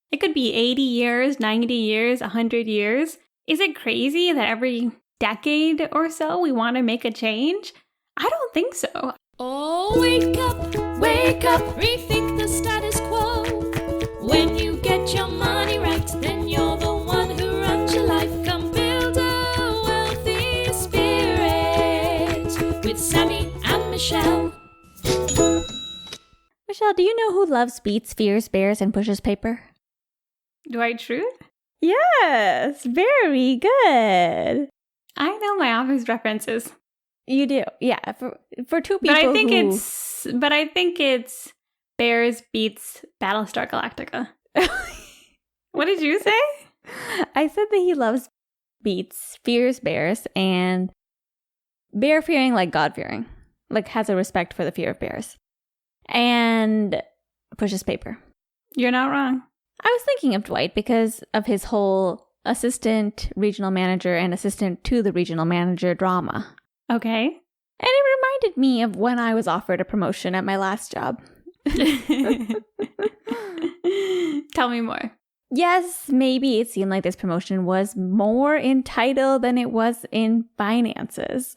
It could be 80 years, 90 years, 100 years. Is it crazy that every decade or so we want to make a change? I don't think so. Oh, wake up, rethink the status quo. When you get your money right, then you're the one who runs your life. Come build a wealthy spirit with Sammie and Michelle. Michelle, do you know who loves beets, fears, bears, and pushes paper? Dwight Schrute? Yes, very good. I know my office references. You do, yeah. For two people, But I think it's Bears beats Battlestar Galactica. What did you say? I said that he loves beets, fears bears, and bear fearing like God fearing, like has a respect for the fear of bears, and pushes paper. You're not wrong. I was thinking of Dwight because of his whole assistant regional manager and assistant to the regional manager drama. Okay. And it reminded me of when I was offered a promotion at my last job. Tell me more. Yes, maybe it seemed like this promotion was more in title than it was in finances.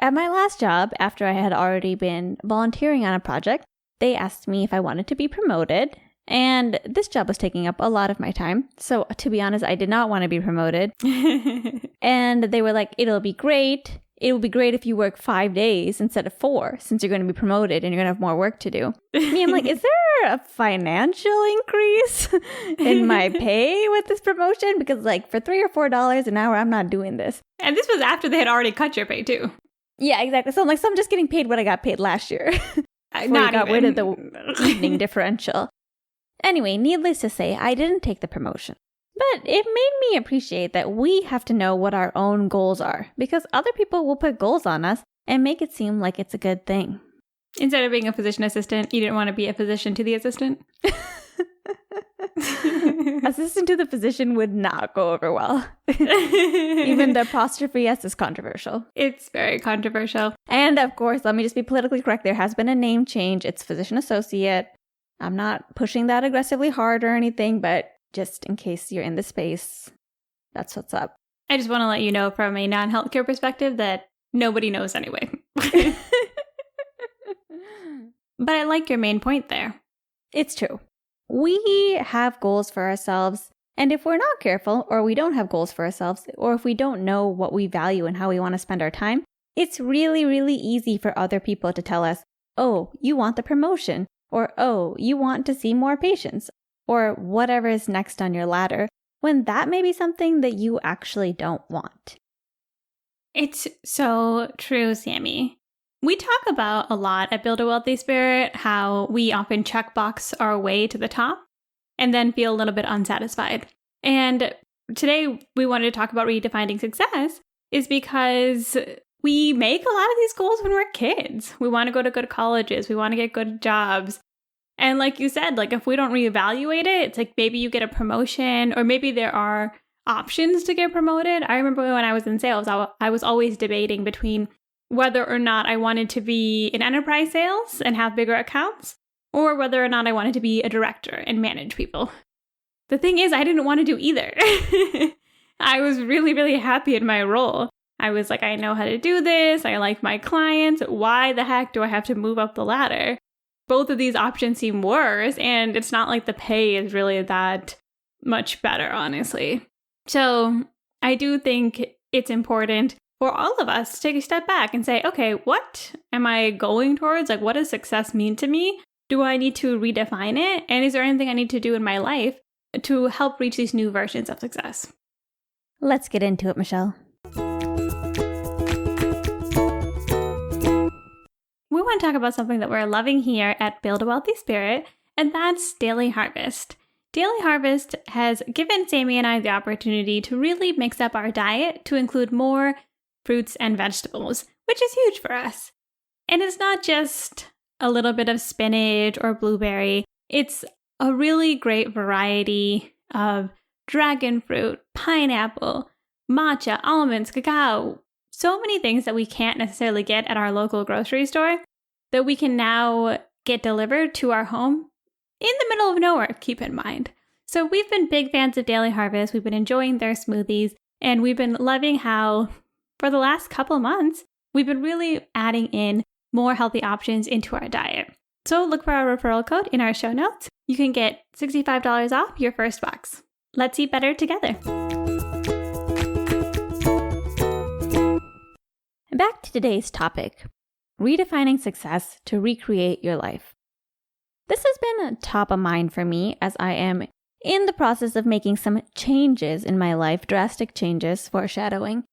At my last job, after I had already been volunteering on a project, they asked me if I wanted to be promoted. And this job was taking up a lot of my time. So to be honest, I did not want to be promoted. And they were like, it'll be great. It will be great if you work 5 days instead of 4, since you're going to be promoted and you're going to have more work to do. Me, I'm like, is there a financial increase in my pay with this promotion? Because like for $3 or $4 an hour, I'm not doing this. And this was after they had already cut your pay too. Yeah, exactly. So I'm like, so I'm just getting paid what I got paid last year. Not got even. rid of the evening differential. Anyway, needless to say, I didn't take the promotion. But it made me appreciate that we have to know what our own goals are, because other people will put goals on us and make it seem like it's a good thing. Instead of being a physician assistant, you didn't want to be a physician to the assistant? Assistant to the physician would not go over well. Even the apostrophe S is controversial. It's very controversial. And of course, let me just be politically correct. There has been a name change. It's physician associate. I'm not pushing that aggressively hard or anything, but just in case you're in the space, that's what's up. I just want to let you know from a non-healthcare perspective that nobody knows anyway. But I like your main point there. It's true. We have goals for ourselves, and if we're not careful, or we don't have goals for ourselves, or if we don't know what we value and how we want to spend our time, it's really, really easy for other people to tell us, oh, you want the promotion, or oh, you want to see more patients, or whatever is next on your ladder, when that may be something that you actually don't want. It's so true, Sammie. We talk about a lot at Build a Wealthy Spirit how we often checkbox our way to the top and then feel a little bit unsatisfied. And today we wanted to talk about redefining success is because we make a lot of these goals when we're kids. We want to go to good colleges. We want to get good jobs. And like you said, like if we don't reevaluate it, it's like maybe you get a promotion or maybe there are options to get promoted. I remember when I was in sales, I was always debating between whether or not I wanted to be in enterprise sales and have bigger accounts or whether or not I wanted to be a director and manage people. The thing is, I didn't want to do either. I was really, really happy in my role. I was like, I know how to do this. I like my clients. Why the heck do I have to move up the ladder? Both of these options seem worse, and it's not like the pay is really that much better, honestly. So I do think it's important for all of us to take a step back and say, okay, what am I going towards? Like, what does success mean to me? Do I need to redefine it? And is there anything I need to do in my life to help reach these new versions of success? Let's get into it, Michelle. We want to talk about something that we're loving here at Build a Wealthy Spirit, and that's Daily Harvest. Daily Harvest has given Sammie and I the opportunity to really mix up our diet to include more fruits and vegetables, which is huge for us. And it's not just a little bit of spinach or blueberry. It's a really great variety of dragon fruit, pineapple, matcha, almonds, cacao, so many things that we can't necessarily get at our local grocery store that we can now get delivered to our home in the middle of nowhere, keep in mind. So we've been big fans of Daily Harvest. We've been enjoying their smoothies, and we've been loving how for the last couple months, we've been really adding in more healthy options into our diet. So look for our referral code in our show notes. You can get $65 off your first box. Let's eat better together. Back to today's topic, redefining success to recreate your life. This has been top of mind for me as I am in the process of making some changes in my life, drastic changes, foreshadowing.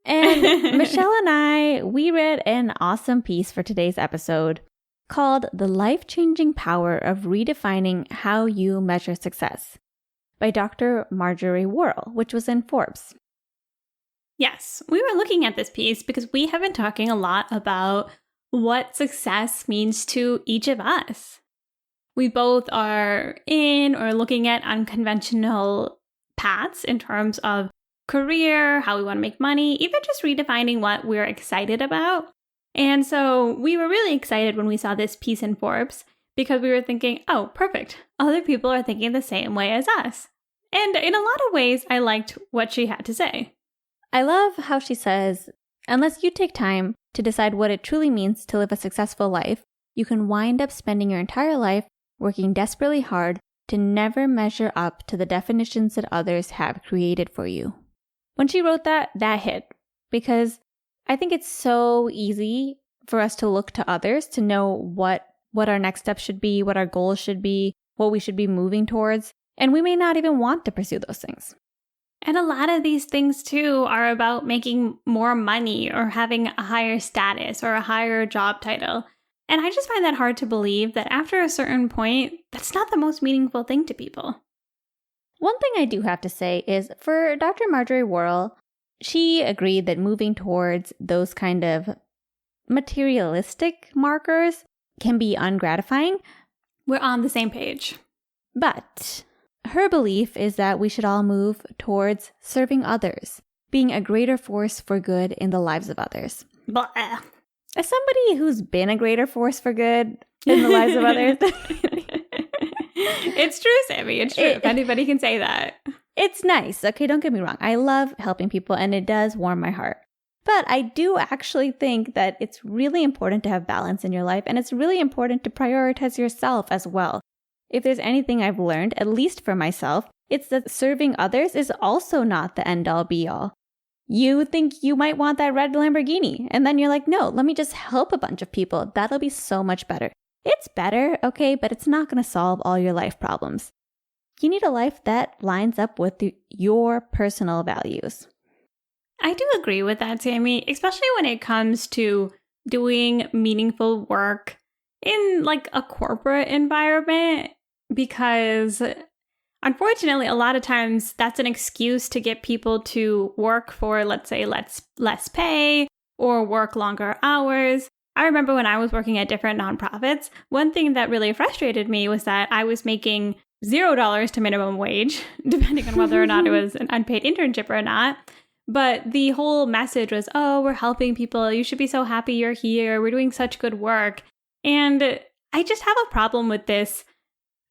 And Michelle and we read an awesome piece for today's episode called The Life-Changing Power of Redefining How You Measure Success by Dr. Marjorie Worrell, which was in Forbes. Yes, we were looking at this piece because we have been talking a lot about what success means to each of us. We both are in or looking at unconventional paths in terms of career, how we want to make money, even just redefining what we're excited about. And so we were really excited when we saw this piece in Forbes because we were thinking, oh, perfect. Other people are thinking the same way as us. And in a lot of ways, I liked what she had to say. I love how she says, unless you take time to decide what it truly means to live a successful life, you can wind up spending your entire life working desperately hard to never measure up to the definitions that others have created for you. When she wrote that hit, because I think it's so easy for us to look to others to know what our next steps should be, what our goals should be, what we should be moving towards, and we may not even want to pursue those things. And a lot of these things, too, are about making more money or having a higher status or a higher job title. And I just find that hard to believe that after a certain point, that's not the most meaningful thing to people. One thing I do have to say is for Dr. Marjorie Worrell, she agreed that moving towards those kind of materialistic markers can be ungratifying. We're on the same page. But her belief is that we should all move towards serving others, being a greater force for good in the lives of others. Blah. As somebody who's been a greater force for good in the lives of others... It's true, Sammie. It's true. If anybody can say that. It's nice. Okay, don't get me wrong. I love helping people and it does warm my heart. But I do actually think that it's really important to have balance in your life and it's really important to prioritize yourself as well. If there's anything I've learned, at least for myself, it's that serving others is also not the end-all be-all. You think you might want that red Lamborghini, and then you're like, no, let me just help a bunch of people. That'll be so much better. It's better, okay, but it's not going to solve all your life problems. You need a life that lines up with your personal values. I do agree with that, Sammie, especially when it comes to doing meaningful work in like a corporate environment, because unfortunately, a lot of times that's an excuse to get people to work for, let's say, less pay or work longer hours. I remember when I was working at different nonprofits, one thing that really frustrated me was that I was making $0 to minimum wage, depending on whether or not it was an unpaid internship or not. But the whole message was, oh, we're helping people. You should be so happy you're here. We're doing such good work. And I just have a problem with this,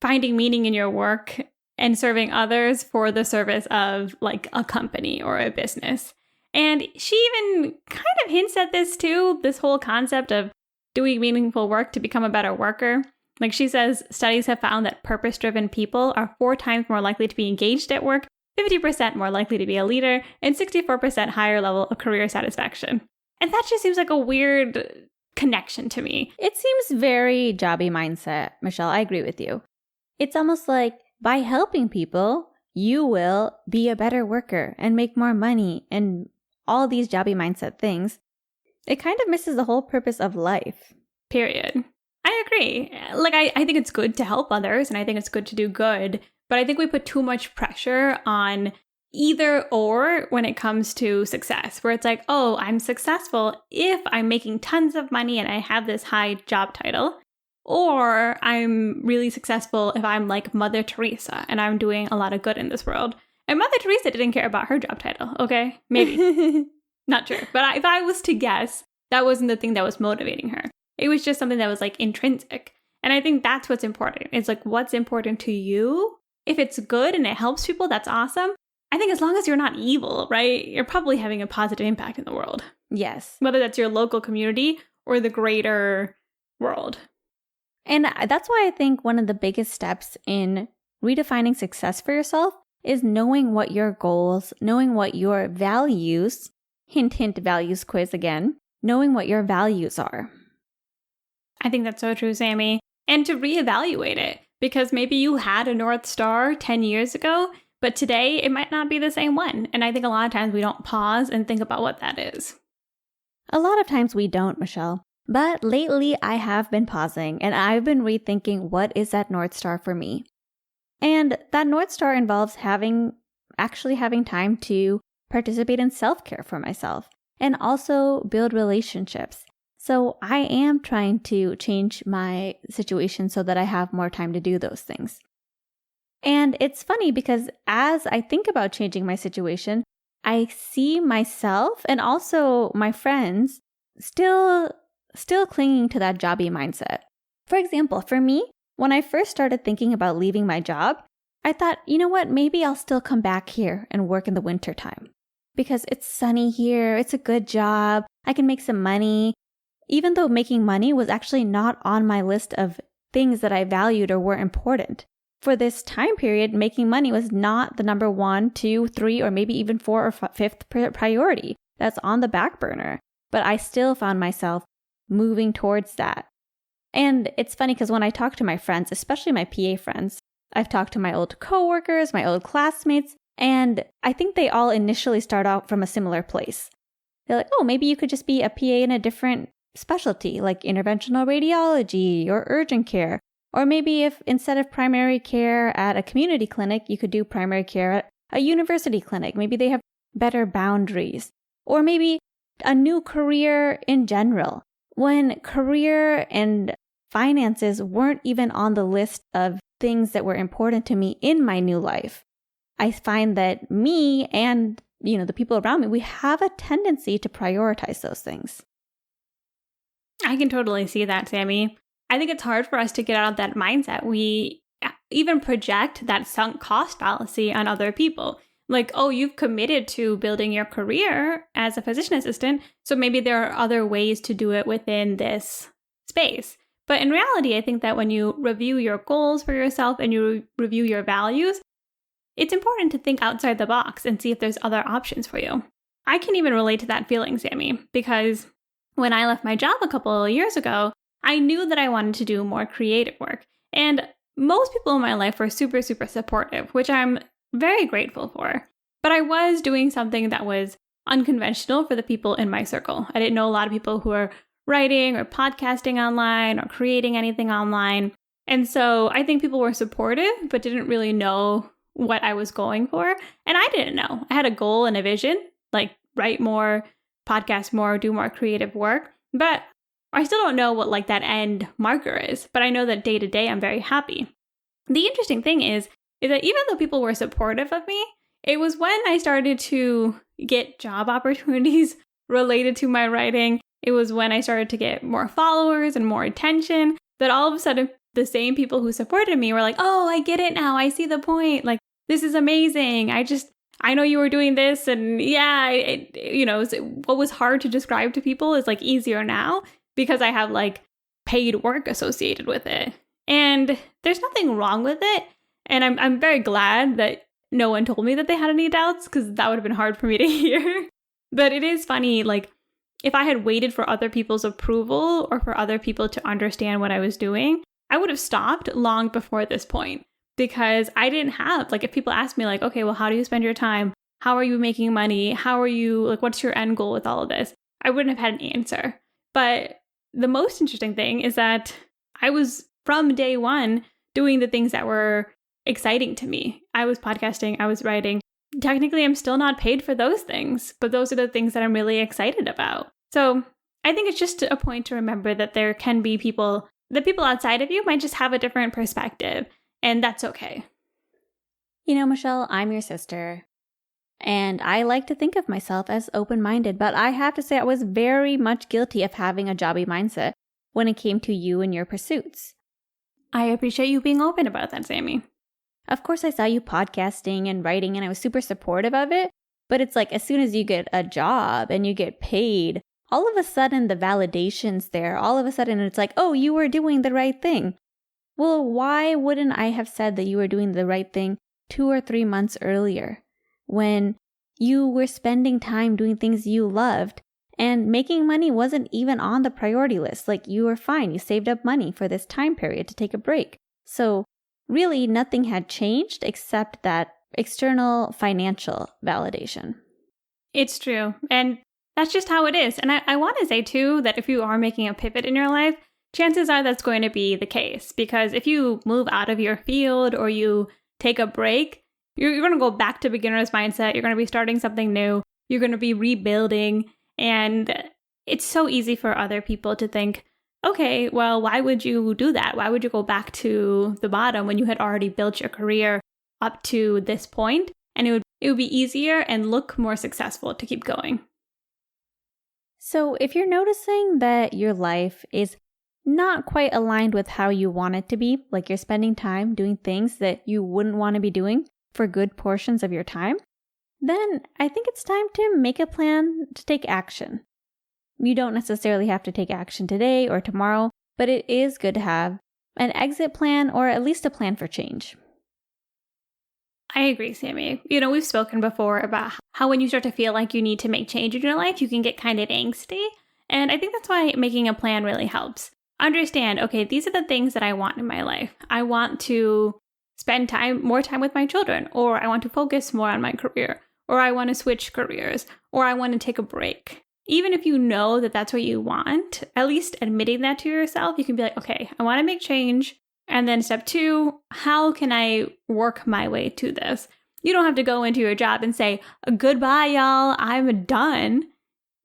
finding meaning in your work and serving others for the service of like a company or a business. And she even kind of hints at this too, this whole concept of doing meaningful work to become a better worker. Like she says, studies have found that purpose-driven people are 4 times more likely to be engaged at work, 50% more likely to be a leader, and 64% higher level of career satisfaction. And that just seems like a weird connection to me. It seems very jobby mindset, Michelle. I agree with you. It's almost like by helping people, you will be a better worker and make more money and all these jobby mindset things. It kind of misses the whole purpose of life. Period. I agree. Like, I think it's good to help others and I think it's good to do good, but I think we put too much pressure on either or when it comes to success, where it's like, oh, I'm successful if I'm making tons of money and I have this high job title, or I'm really successful if I'm like Mother Teresa and I'm doing a lot of good in this world. And Mother Teresa didn't care about her job title, okay? Maybe. Not sure. But if I was to guess, that wasn't the thing that was motivating her. It was just something that was like intrinsic. And I think that's what's important. It's like, what's important to you? If it's good and it helps people, that's awesome. I think as long as you're not evil, right? You're probably having a positive impact in the world. Yes. Whether that's your local community or the greater world. And that's why I think one of the biggest steps in redefining success for yourself is knowing what your goals, knowing what your values, hint, hint, values quiz again, knowing what your values are. I think that's so true, Sammie. And to reevaluate it, because maybe you had a North Star 10 years ago, but today it might not be the same one. And I think a lot of times we don't pause and think about what that is. A lot of times we don't, Michelle. But lately I have been pausing and I've been rethinking what is that North Star for me. And that North Star involves actually having time to participate in self-care for myself and also build relationships. So I am trying to change my situation so that I have more time to do those things. And it's funny because as I think about changing my situation, I see myself and also my friends still clinging to that jobby mindset. For example, for me, when I first started thinking about leaving my job, I thought, you know what, maybe I'll still come back here and work in the wintertime. Because it's sunny here, it's a good job, I can make some money. Even though making money was actually not on my list of things that I valued or were important. For this time period, making money was not the number 1, 2, 3, or maybe even 4 or 5th priority. That's on the back burner. But I still found myself moving towards that. And it's funny because when I talk to my friends, especially my PA friends, I've talked to my old coworkers, my old classmates, and I think they all initially start out from a similar place. They're like, oh, maybe you could just be a PA in a different specialty, like interventional radiology or urgent care. Or maybe if instead of primary care at a community clinic, you could do primary care at a university clinic. Maybe they have better boundaries. Or maybe a new career in general. When career and finances weren't even on the list of things that were important to me in my new life, I find that me and, the people around me, we have a tendency to prioritize those things. I can totally see that, Sammie. I think it's hard for us to get out of that mindset. We even project that sunk cost fallacy on other people. Like, oh, you've committed to building your career as a physician assistant, so maybe there are other ways to do it within this space. But in reality, I think that when you review your goals for yourself and you review your values, it's important to think outside the box and see if there's other options for you. I can even relate to that feeling, Sammie, because when I left my job a couple of years ago, I knew that I wanted to do more creative work. And most people in my life were super, super supportive, which I'm very grateful for. But I was doing something that was unconventional for the people in my circle. I didn't know a lot of people who are writing or podcasting online or creating anything online. And so I think people were supportive, but didn't really know what I was going for. And I didn't know. I had a goal and a vision, like write more, podcast more, do more creative work. But I still don't know what like that end marker is. But I know that day to day, I'm very happy. The interesting thing is that even though people were supportive of me, it was when I started to get job opportunities related to my writing, it was when I started to get more followers and more attention, that all of a sudden the same people who supported me were like, oh, I get it now. I see the point. Like, this is amazing. I know you were doing this. And yeah, what was hard to describe to people is like easier now because I have like paid work associated with it. And there's nothing wrong with it. And I'm very glad that no one told me that they had any doubts because that would have been hard for me to hear. But it is funny, like, if I had waited for other people's approval or for other people to understand what I was doing, I would have stopped long before this point because I didn't have, like, if people asked me, like, okay, well, how do you spend your time? How are you making money? How are you, like, what's your end goal with all of this? I wouldn't have had an answer. But the most interesting thing is that I was, from day one, doing the things that were exciting to me. I was podcasting, I was writing. Technically, I'm still not paid for those things, but those are the things that I'm really excited about. So I think it's just a point to remember that there can be people, the people outside of you might just have a different perspective, and that's okay. You know, Michelle, I'm your sister, and I like to think of myself as open-minded, but I have to say I was very much guilty of having a jobby mindset when it came to you and your pursuits. I appreciate you being open about that, Sammie. Of course, I saw you podcasting and writing, and I was super supportive of it. But it's like as soon as you get a job and you get paid, all of a sudden the validation's there. All of a sudden it's like, oh, you were doing the right thing. Well, why wouldn't I have said that you were doing the right thing 2 or 3 months earlier when you were spending time doing things you loved and making money wasn't even on the priority list? Like, you were fine. You saved up money for this time period to take a break. So really nothing had changed except that external financial validation. It's true. And that's just how it is. And I want to say, too, that if you are making a pivot in your life, chances are that's going to be the case. Because if you move out of your field or you take a break, you're going to go back to beginner's mindset. You're going to be starting something new. You're going to be rebuilding. And it's so easy for other people to think, okay, well, why would you do that? Why would you go back to the bottom when you had already built your career up to this point? And it would be easier and look more successful to keep going. So if you're noticing that your life is not quite aligned with how you want it to be, like you're spending time doing things that you wouldn't want to be doing for good portions of your time, then I think it's time to make a plan to take action. You don't necessarily have to take action today or tomorrow, but it is good to have an exit plan or at least a plan for change. I agree, Sammie. We've spoken before about how when you start to feel like you need to make change in your life, you can get kind of angsty. And I think that's why making a plan really helps. Understand, okay, these are the things that I want in my life. I want to spend more time with my children, or I want to focus more on my career, or I want to switch careers, or I want to take a break. Even if you know that that's what you want, at least admitting that to yourself, you can be like, okay, I want to make change. And then step 2, how can I work my way to this? You don't have to go into your job and say, goodbye, y'all, I'm done.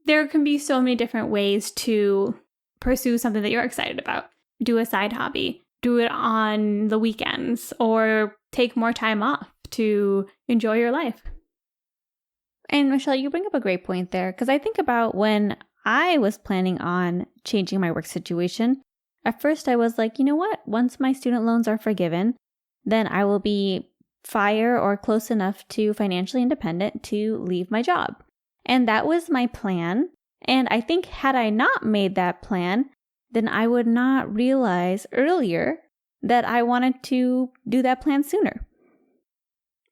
There can be so many different ways to pursue something that you're excited about. Do a side hobby, do it on the weekends, or take more time off to enjoy your life. And Michelle, you bring up a great point there, because I think about when I was planning on changing my work situation. At first, I was like, you know what? Once my student loans are forgiven, then I will be FIRE or close enough to financially independent to leave my job. And that was my plan. And I think had I not made that plan, then I would not realize earlier that I wanted to do that plan sooner.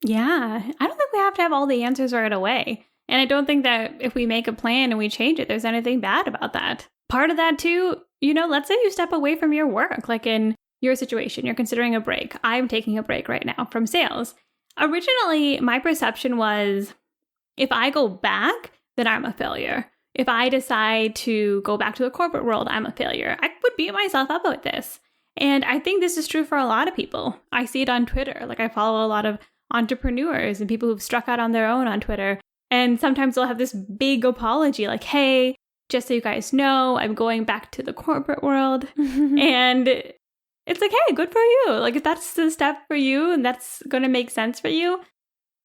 Yeah, I don't think we have to have all the answers right away. And I don't think that if we make a plan and we change it, there's anything bad about that. Part of that too, let's say you step away from your work, like in your situation, you're considering a break. I'm taking a break right now from sales. Originally, my perception was if I go back, then I'm a failure. If I decide to go back to the corporate world, I'm a failure. I would beat myself up with this. And I think this is true for a lot of people. I see it on Twitter. Like, I follow a lot of entrepreneurs and people who've struck out on their own on Twitter. And sometimes they'll have this big apology like, hey, just so you guys know, I'm going back to the corporate world. And it's like, hey, good for you. Like, if that's the step for you and that's going to make sense for you,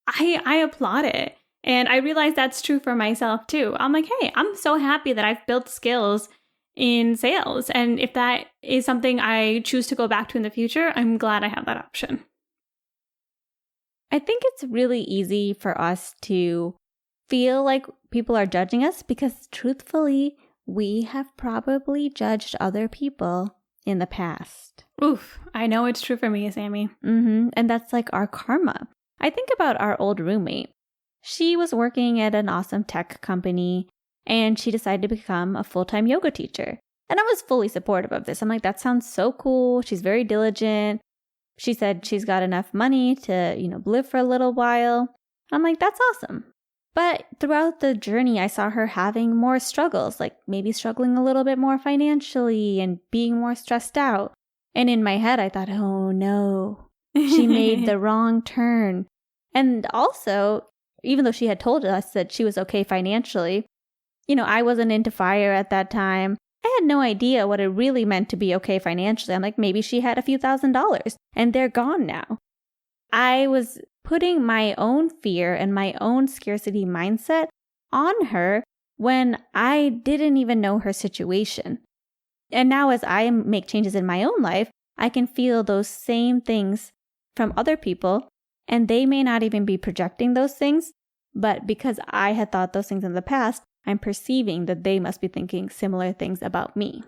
I applaud it. And I realize that's true for myself too. I'm like, hey, I'm so happy that I've built skills in sales. And if that is something I choose to go back to in the future, I'm glad I have that option. I think it's really easy for us to feel like people are judging us because truthfully, we have probably judged other people in the past. Oof, I know it's true for me, Sammie. And that's like our karma. I think about our old roommate. She was working at an awesome tech company and she decided to become a full-time yoga teacher. And I was fully supportive of this. I'm like, that sounds so cool. She's very diligent. She said she's got enough money to, live for a little while. I'm like, that's awesome. But throughout the journey, I saw her having more struggles, like maybe struggling a little bit more financially and being more stressed out. And in my head, I thought, oh no, she made the wrong turn. And also, even though she had told us that she was okay financially, I wasn't into FIRE at that time. I had no idea what it really meant to be okay financially. I'm like, maybe she had a few $1,000s and they're gone now. I was putting my own fear and my own scarcity mindset on her when I didn't even know her situation. And now as I make changes in my own life, I can feel those same things from other people, and they may not even be projecting those things, but because I had thought those things in the past, I'm perceiving that they must be thinking similar things about me.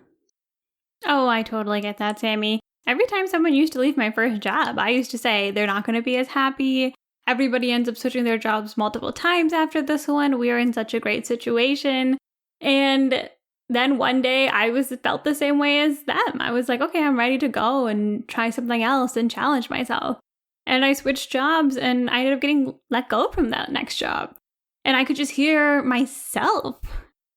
Oh, I totally get that, Sammie. Every time someone used to leave my first job, I used to say they're not going to be as happy. Everybody ends up switching their jobs multiple times after this one. We are in such a great situation. And then one day I felt the same way as them. I was like, okay, I'm ready to go and try something else and challenge myself. And I switched jobs and I ended up getting let go from that next job. And I could just hear myself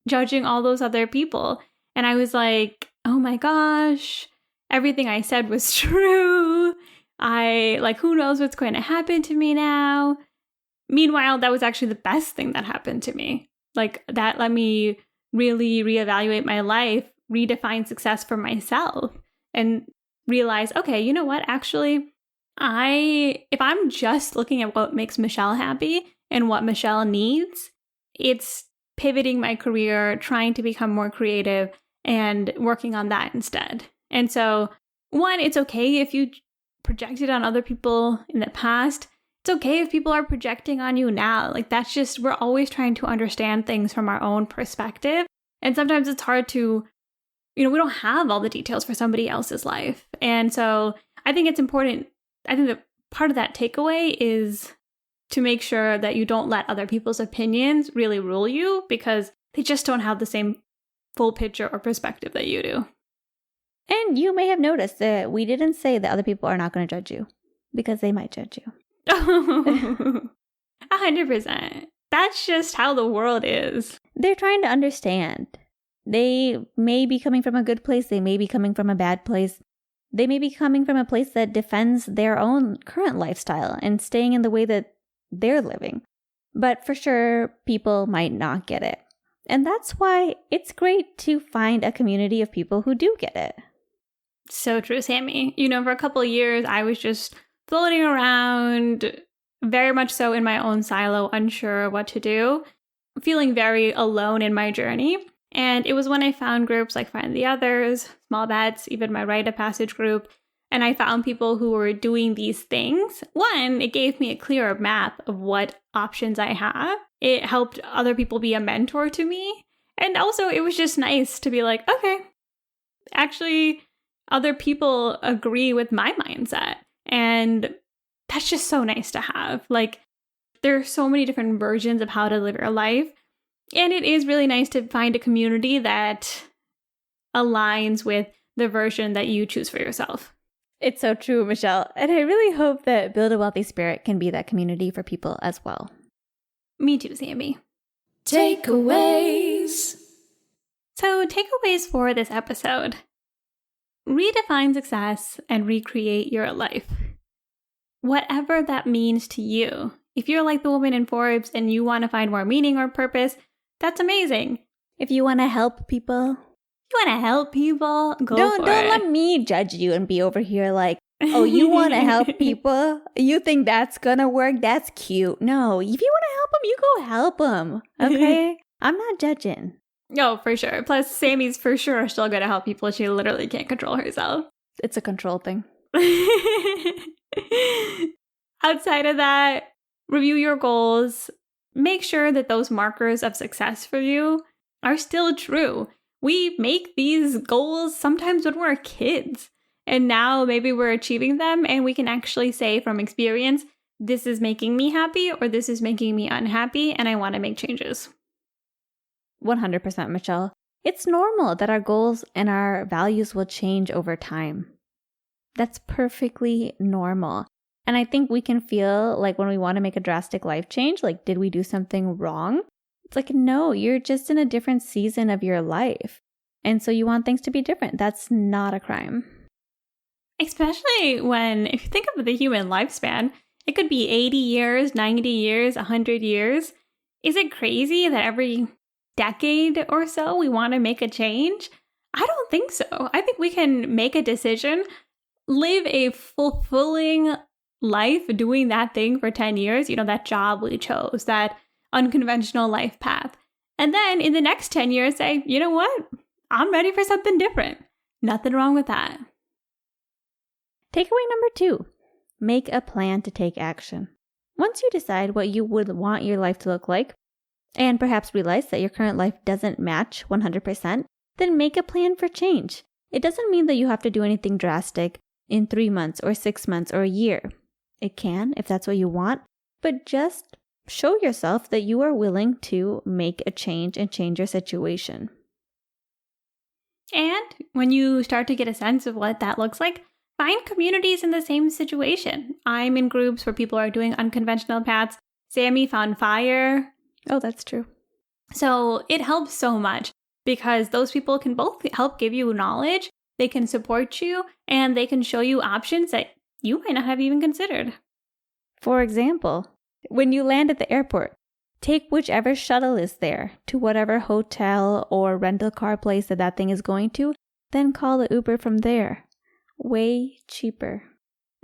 judging all those other people. And I was like, oh my gosh, everything I said was true. Who knows what's going to happen to me now? Meanwhile, that was actually the best thing that happened to me. Like, that let me really reevaluate my life, redefine success for myself, and realize, okay, you know what? Actually, if I'm just looking at what makes Michelle happy and what Michelle needs, it's pivoting my career, trying to become more creative, and working on that instead. And so, one, it's okay if you projected on other people in the past. It's okay if people are projecting on you now. Like, that's just, we're always trying to understand things from our own perspective. And sometimes it's hard to, we don't have all the details for somebody else's life. And so I think it's important. I think that part of that takeaway is to make sure that you don't let other people's opinions really rule you, because they just don't have the same full picture or perspective that you do. And you may have noticed that we didn't say that other people are not going to judge you, because they might judge you. 100%. That's just how the world is. They're trying to understand. They may be coming from a good place. They may be coming from a bad place. They may be coming from a place that defends their own current lifestyle and staying in the way that they're living. But for sure, people might not get it. And that's why it's great to find a community of people who do get it. So true, Sammie. For a couple of years, I was just floating around, very much so in my own silo, unsure what to do, feeling very alone in my journey. And it was when I found groups like Find the Others, Small Bets, even my Rite of Passage group, and I found people who were doing these things. One, it gave me a clearer map of what options I have. It helped other people be a mentor to me. And also, it was just nice to be like, okay, actually, other people agree with my mindset. And that's just so nice to have. Like, there are so many different versions of how to live your life. And it is really nice to find a community that aligns with the version that you choose for yourself. It's so true, Michelle. And I really hope that Build a Wealthy Spirit can be that community for people as well. Me too, Sammie. Takeaways. So, takeaways for this episode. Redefine success and recreate your life. Whatever that means to you. If you're like the woman in Forbes and you want to find more meaning or purpose, that's amazing. If you want to help people, go for it. Don't let me judge you and be over here like, oh, you want to help people? You think that's gonna work? That's cute. No, if you want to help them, you go help them. Okay? I'm not judging. No, for sure. Plus, Sammie's for sure still going to help people. She literally can't control herself. It's a control thing. Outside of that, review your goals. Make sure that those markers of success for you are still true. We make these goals sometimes when we're kids. And now maybe we're achieving them and we can actually say from experience, this is making me happy or this is making me unhappy and I want to make changes. 100%, Michelle. It's normal that our goals and our values will change over time. That's perfectly normal. And I think we can feel like when we want to make a drastic life change, like, did we do something wrong? It's like, no, you're just in a different season of your life. And so you want things to be different. That's not a crime. Especially when, if you think of the human lifespan, it could be 80 years, 90 years, 100 years. Is it crazy that every decade or so we want to make a change? I don't think so. I think we can make a decision, live a fulfilling life doing that thing for 10 years, that job we chose, that unconventional life path. And then in the next 10 years say, you know what? I'm ready for something different. Nothing wrong with that. Takeaway number 2, make a plan to take action. Once you decide what you would want your life to look like, and perhaps realize that your current life doesn't match 100%, then make a plan for change. It doesn't mean that you have to do anything drastic in 3 months or 6 months or a year. It can, if that's what you want, but just show yourself that you are willing to make a change and change your situation. And when you start to get a sense of what that looks like, find communities in the same situation. I'm in groups where people are doing unconventional paths. Sammie found FIRE. Oh, that's true. So it helps so much because those people can both help give you knowledge, they can support you, and they can show you options that you might not have even considered. For example, when you land at the airport, take whichever shuttle is there to whatever hotel or rental car place that thing is going to, then call the Uber from there. Way cheaper.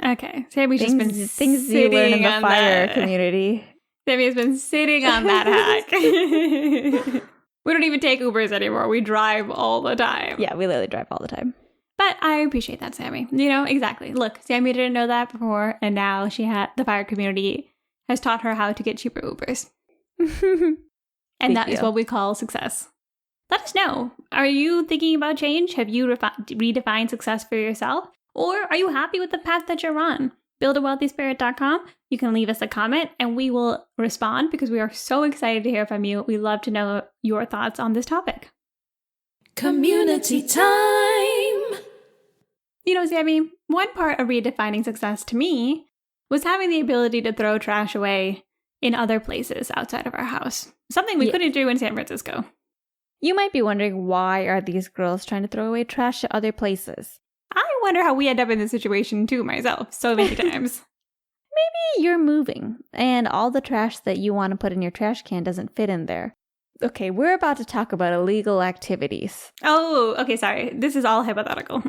Okay, Sammie's just been things you learn in the FIRE community. Sammie has been sitting on that hack. We don't even take Ubers anymore. We drive all the time. Yeah, we literally drive all the time. But I appreciate that, Sammie. You know, exactly. Look, Sammie didn't know that before, and now the FIRE community has taught her how to get cheaper Ubers. And that is what we call success. Let us know. Are you thinking about change? Have you redefined success for yourself? Or are you happy with the path that you're on? BuildAWealthySpirit.com. You can leave us a comment and we will respond because we are so excited to hear from you. We love to know your thoughts on this topic. Community time! You know, Sammie, one part of redefining success to me was having the ability to throw trash away in other places outside of our house. Something we couldn't do in San Francisco. You might be wondering, why are these girls trying to throw away trash at other places? I wonder how we end up in this situation too myself so many times. Maybe you're moving and all the trash that you want to put in your trash can doesn't fit in there. Okay, we're about to talk about illegal activities. Oh, okay, sorry. This is all hypothetical.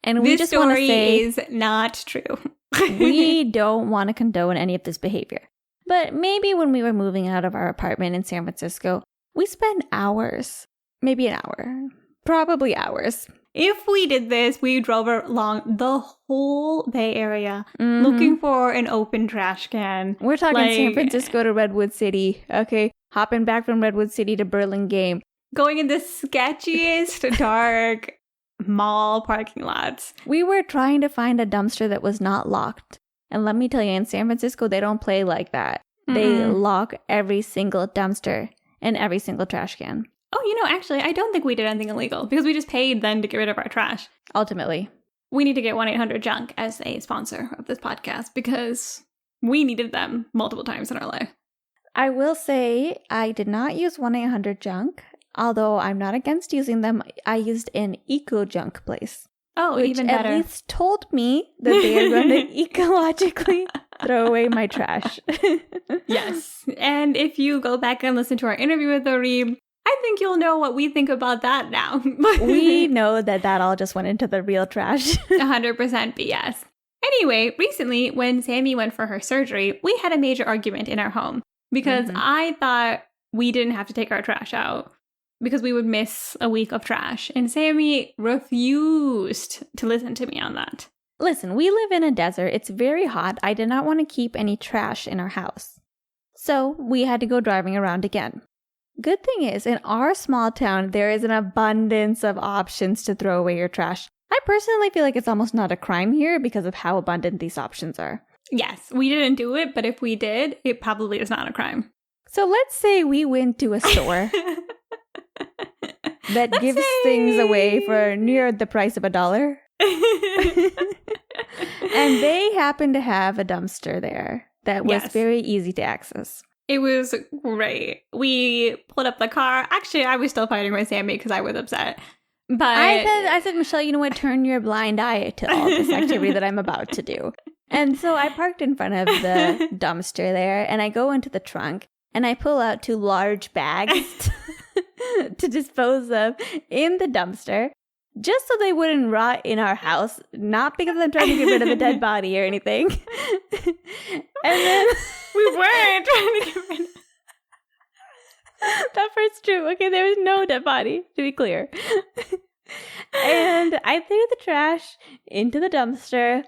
And we just want to say is not true. We don't want to condone any of this behavior. But maybe when we were moving out of our apartment in San Francisco, we spent hours, maybe an hour, probably hours. If we did this, we drove along the whole Bay Area looking for an open trash can. We're talking San Francisco to Redwood City, okay? Hopping back from Redwood City to Burlingame. Going in the sketchiest, dark mall parking lots. We were trying to find a dumpster that was not locked. And let me tell you, in San Francisco, they don't play like that. They lock every single dumpster and every single trash can. Oh, you know, actually, I don't think we did anything illegal because we just paid them to get rid of our trash. Ultimately. We need to get 1-800-JUNK as a sponsor of this podcast because we needed them multiple times in our life. I will say I did not use 1-800-JUNK, although I'm not against using them. I used an eco-junk place. Oh, which even better. At least told me that they are going to ecologically throw away my trash. Yes. And if you go back and listen to our interview with Oreem, I think you'll know what we think about that now. We know that all just went into the real trash. 100% BS. Anyway, recently when Sammie went for her surgery, we had a major argument in our home because I thought we didn't have to take our trash out because we would miss a week of trash. And Sammie refused to listen to me on that. Listen, we live in a desert. It's very hot. I did not want to keep any trash in our house. So we had to go driving around again. Good thing is, in our small town, there is an abundance of options to throw away your trash. I personally feel like it's almost not a crime here because of how abundant these options are. Yes, we didn't do it, but if we did, it probably is not a crime. So let's say we went to a store that gives things away for near the price of $1. And they happen to have a dumpster there that was very easy to access. It was great. We pulled up the car. Actually, I was still fighting with Sammie because I was upset. But I said, Michelle, you know what? Turn your blind eye to all this activity that I'm about to do. And so I parked in front of the dumpster there, and I go into the trunk, and I pull out 2 large bags to dispose of in the dumpster, just so they wouldn't rot in our house, not because I'm trying to get rid of a dead body or anything. And then we weren't trying to get rid of that part's true. Okay, there was no dead body, to be clear. And I threw the trash into the dumpster,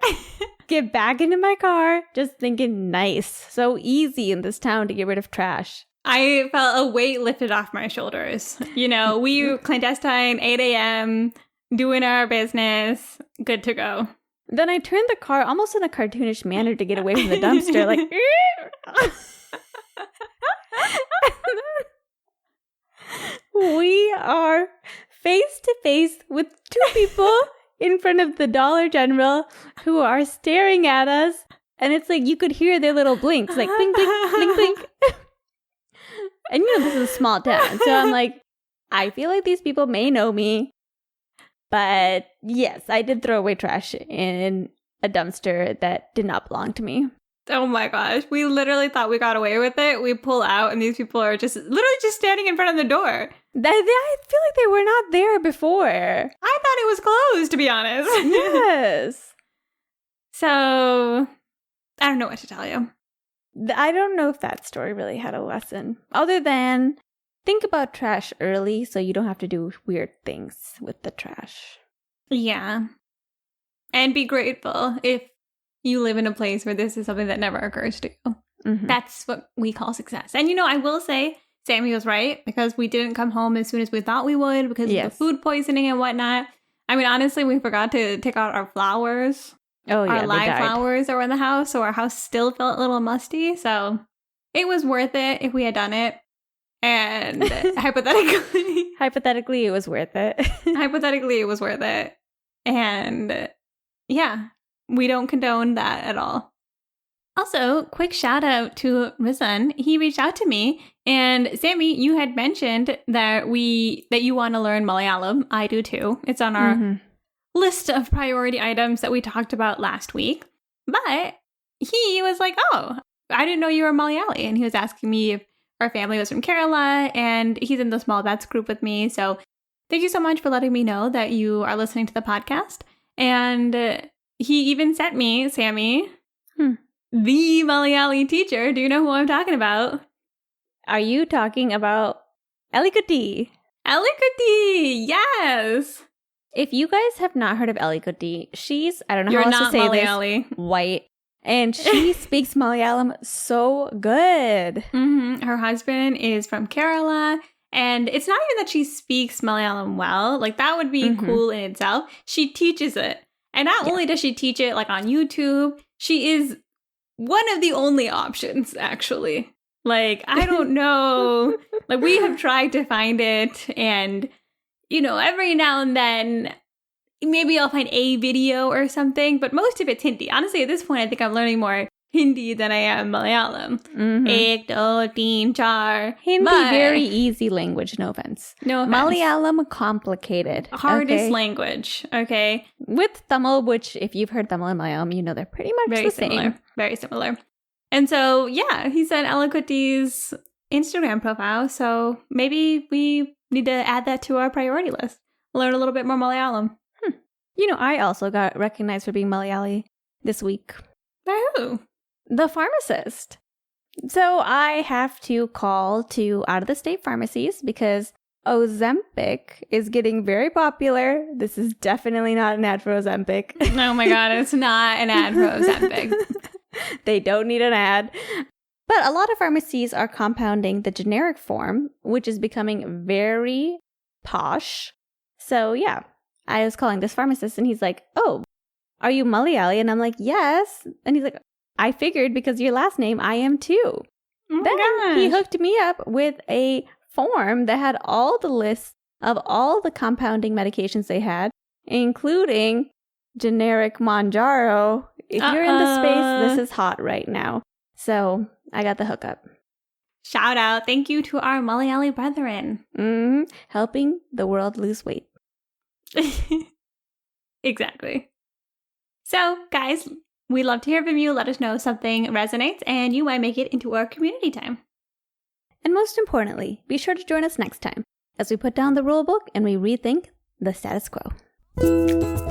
get back into my car, just thinking, nice. So easy in this town to get rid of trash. I felt a weight lifted off my shoulders. You know, we clandestine, 8 a.m., doing our business, good to go. Then I turned the car almost in a cartoonish manner to get away from the dumpster, like, we are face to face with two people in front of the Dollar General who are staring at us. And it's like you could hear their little blinks, like blink, blink, blink, blink. And you know, this is a small town. So I'm like, I feel like these people may know me. But yes, I did throw away trash in a dumpster that did not belong to me. Oh my gosh. We literally thought we got away with it. We pull out and these people are just literally just standing in front of the door. I feel like they were not there before. I thought it was closed, to be honest. Yes. So, I don't know what to tell you. I don't know if that story really had a lesson. Other than, think about trash early so you don't have to do weird things with the trash. Yeah. And be grateful if you live in a place where this is something that never occurs to you. Mm-hmm. That's what we call success. And you know, I will say, Sammie was right, because we didn't come home as soon as we thought we would because of the food poisoning and whatnot. I mean, honestly, we forgot to take out our flowers. Oh, yeah, our live flowers that were in the house, so our house still felt a little musty. So it was worth it if we had done it. And hypothetically, it was worth it. Hypothetically, it was worth it. And yeah, we don't condone that at all. Also, quick shout out to Rizan. He reached out to me, and Sammie, you had mentioned that you want to learn Malayalam. I do too. It's on our list of priority items that we talked about last week. But he was like, "Oh, I didn't know you were Malayali," and he was asking me if our family was from Kerala, and he's in the Small Bets group with me. So thank you so much for letting me know that you are listening to the podcast. And he even sent me, Sammie, the Malayali teacher. Do you know who I'm talking about? Are you talking about Elikuti? Elikuti, yes. If you guys have not heard of Elikuti, she's, I don't know how else to say Malayali. This, white. And she speaks Malayalam so good. Mm-hmm. Her husband is from Kerala. And it's not even that she speaks Malayalam well. Like, that would be cool in itself. She teaches it. And not only does she teach it, like, on YouTube, she is one of the only options, actually. Like, I don't know. Like, we have tried to find it. And, you know, every now and then, maybe I'll find a video or something. But most of it's Hindi. Honestly, at this point, I think I'm learning more Hindi than I am Malayalam. Ek, do, teen, char. Hindi, very easy language, no offense. No offense. Malayalam, complicated. Hardest language, okay? With Tamil, which if you've heard Tamil and Malayalam, you know they're pretty much the same. Very similar. And so, yeah, he said Elikuti's Instagram profile, so maybe we need to add that to our priority list. Learn a little bit more Malayalam. You know, I also got recognized for being Malayali this week. By who? The pharmacist. So I have to call to out-of-the-state pharmacies because Ozempic is getting very popular. This is definitely not an ad for Ozempic. Oh my God, it's not an ad for Ozempic. They don't need an ad. But a lot of pharmacies are compounding the generic form, which is becoming very posh. So yeah, I was calling this pharmacist and he's like, "Oh, are you Malayali?" And I'm like, "Yes." And he's like, "I figured because your last name, I am too." Then he hooked me up with a form that had all the lists of all the compounding medications they had, including generic Manjaro. If you're in the space, this is hot right now. So I got the hookup. Shout out. Thank you to our Malayali brethren. Helping the world lose weight. Exactly. So, guys, we'd love to hear from you. Let us know if something resonates and you might make it into our community time. And most importantly, be sure to join us next time as we put down the rule book and we rethink the status quo.